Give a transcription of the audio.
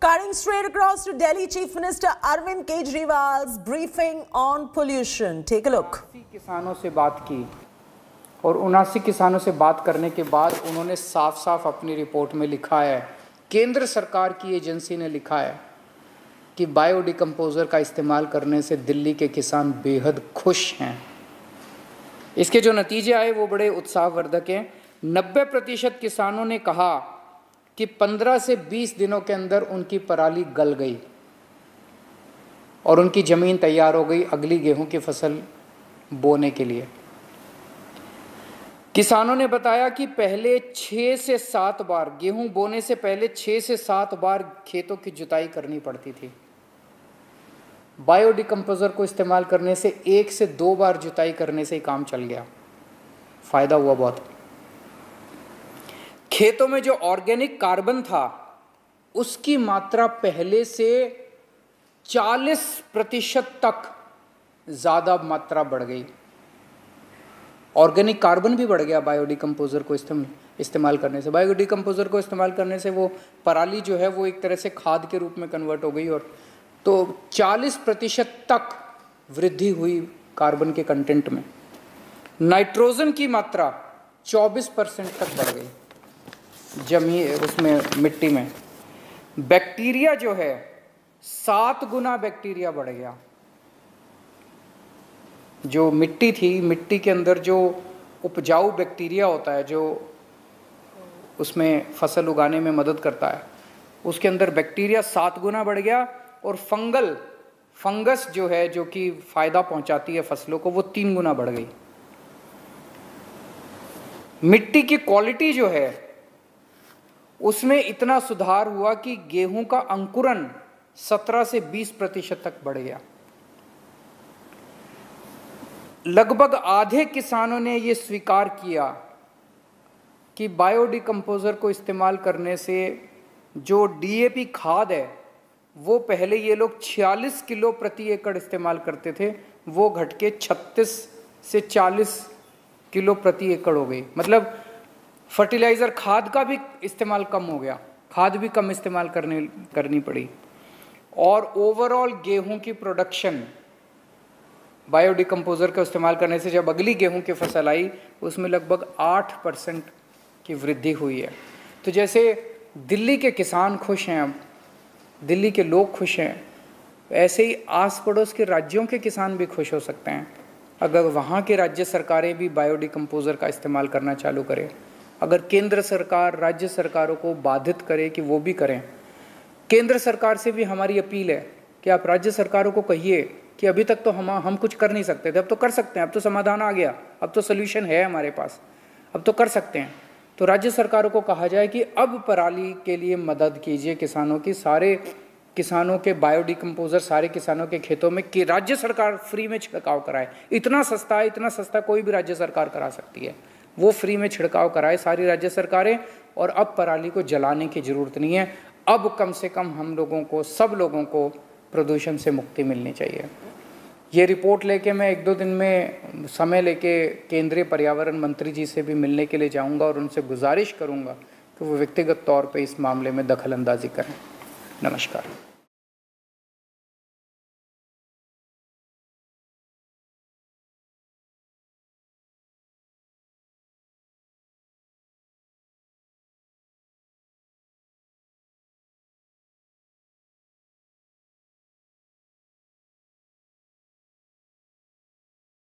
Cutting straight across to Delhi, Chief Minister Arvind Kejriwal's briefing on pollution. Take a look. 79 किसानों से बात की और 79 किसानों से बात करने के बाद उन्होंने साफ साफ अपनी रिपोर्ट में लिखा है, केंद्र सरकार की एजेंसी ने लिखा है कि बायोडिकम्पोजर का इस्तेमाल करने से दिल्ली के किसान बेहद खुश हैं। इसके जो नतीजे आए वो बड़े उत्साहवर्धक हैं। 90% किसानों ने कहा कि 15 से 20 दिनों के अंदर उनकी पराली गल गई और उनकी ज़मीन तैयार हो गई अगली गेहूं की फसल बोने के लिए। किसानों ने बताया कि पहले 6 से 7 बार गेहूं बोने से पहले 6 से 7 बार खेतों की जुताई करनी पड़ती थी। बायोडिकम्पोजर को इस्तेमाल करने से 1 से 2 बार जुताई करने से ही काम चल गया, फ़ायदा हुआ बहुत। खेतों में जो ऑर्गेनिक कार्बन था उसकी मात्रा पहले से 40% तक ज़्यादा मात्रा बढ़ गई। ऑर्गेनिक कार्बन भी बढ़ गया बायोडिकम्पोजर को इस्तेमाल करने से। बायोडिकम्पोजर को इस्तेमाल करने से वो पराली जो है वो एक तरह से खाद के रूप में कन्वर्ट हो गई और तो 40% तक वृद्धि हुई कार्बन के कंटेंट में। नाइट्रोजन की मात्रा 24% तक बढ़ गई उसमें मिट्टी में। बैक्टीरिया जो है 7 गुना बैक्टीरिया बढ़ गया। जो मिट्टी थी, मिट्टी के अंदर जो उपजाऊ बैक्टीरिया होता है जो उसमें फसल उगाने में मदद करता है, उसके अंदर बैक्टीरिया 7 गुना बढ़ गया। और फंगस जो है जो कि फ़ायदा पहुंचाती है फसलों को, वो 3 गुना बढ़ गई। मिट्टी की क्वालिटी जो है उसमें इतना सुधार हुआ कि गेहूं का अंकुरन 17 से 20% तक बढ़ गया। लगभग आधे किसानों ने ये स्वीकार किया कि बायोडिकम्पोजर को इस्तेमाल करने से जो डीएपी खाद है वो पहले ये लोग 46 किलो प्रति एकड़ इस्तेमाल करते थे, वो घट के 36 से 40 किलो प्रति एकड़ हो गई। मतलब फर्टिलाइज़र खाद का भी इस्तेमाल कम हो गया, खाद भी कम इस्तेमाल करनी पड़ी। और ओवरऑल गेहूं की प्रोडक्शन बायोडिकम्पोजर का इस्तेमाल करने से जब अगली गेहूं की फसल आई उसमें लगभग 8% की वृद्धि हुई है। तो जैसे दिल्ली के किसान खुश हैं, अब दिल्ली के लोग खुश हैं, ऐसे ही आस पड़ोस के राज्यों के किसान भी खुश हो सकते हैं अगर वहाँ के राज्य सरकारें भी बायोडिकम्पोजर का इस्तेमाल करना चालू करें। अगर केंद्र सरकार राज्य सरकारों को बाधित करे कि वो भी करें। केंद्र सरकार से भी हमारी अपील है कि आप राज्य सरकारों को कहिए कि अभी तक तो हम कुछ कर नहीं सकते थे, अब तो कर सकते हैं, अब तो समाधान आ गया, अब तो सोल्यूशन है हमारे पास, अब तो कर सकते हैं। तो राज्य सरकारों को कहा जाए कि अब पराली के लिए मदद कीजिए किसानों की, सारे किसानों के बायोडिकम्पोजर सारे किसानों के खेतों में कि राज्य सरकार फ्री में छिड़काव कराए। इतना सस्ता कोई भी राज्य सरकार करा सकती है, वो फ्री में छिड़काव कराए सारी राज्य सरकारें। और अब पराली को जलाने की ज़रूरत नहीं है। अब कम से कम हम लोगों को, सब लोगों को प्रदूषण से मुक्ति मिलनी चाहिए। ये रिपोर्ट लेके मैं 1-2 दिन में समय लेके केंद्रीय पर्यावरण मंत्री जी से भी मिलने के लिए जाऊंगा और उनसे गुजारिश करूंगा कि वो व्यक्तिगत तौर पे इस मामले में दखल अंदाजी करें। नमस्कार।